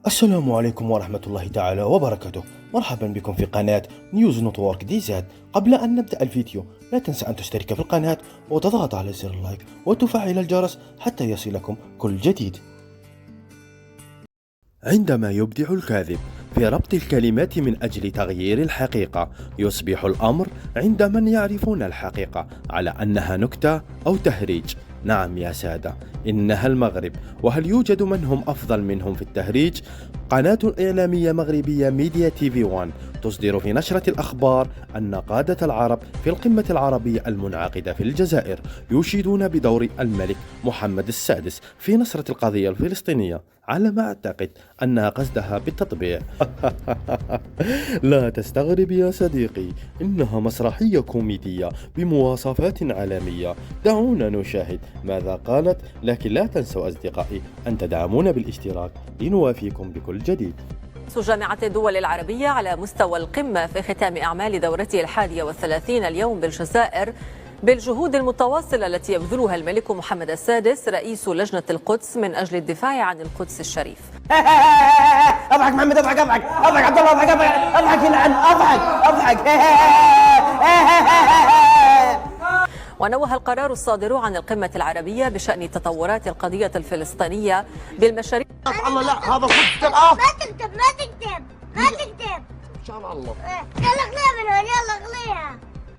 السلام عليكم ورحمة الله تعالى وبركاته. مرحبا بكم في قناة نيوز نتورك دي زاد. قبل أن نبدأ الفيديو لا تنسى أن تشترك في القناة وتضغط على زر اللايك وتفعل الجرس حتى يصلكم كل جديد. عندما يبدع الكاذب في ربط الكلمات من أجل تغيير الحقيقة، يصبح الأمر عند من يعرفون الحقيقة على أنها نكتة أو تهريج. نعم يا سادة، إنها المغرب، وهل يوجد من هم أفضل منهم في التهريج؟ قناة إعلامية مغربية ميديا تي في 1 تصدر في نشرة الأخبار أن قادة العرب في القمة العربية المنعقدة في الجزائر يشيدون بدور الملك محمد السادس في نصرة القضية الفلسطينية، على ما أعتقد أنها قصدها بالتطبيع. لا تستغرب يا صديقي، إنها مسرحية كوميدية بمواصفات عالمية. دعونا نشاهد ماذا قالت، لكن لا تنسوا أصدقائي أن تدعمونا بالاشتراك لنوافيكم بكل جديد. جامعة الدول العربية على مستوى القمة في ختام أعمال دورته 31 اليوم بالجزائر بالجهود المتواصلة التي يبذلها الملك محمد السادس رئيس لجنة القدس من أجل الدفاع عن القدس الشريف. اضحك محمد، اضحك اضحك اضحك عبد الله، اضحك اضحك اضحك يلعن، اضحك اضحك. ونوه القرار الصادر عن القمة العربية بشأن تطورات القضية الفلسطينية بالمشاريع. الله لا، هذا صدق. ما تكتب ان شاء الله. يلا اغليها من هون، يلا اغليها.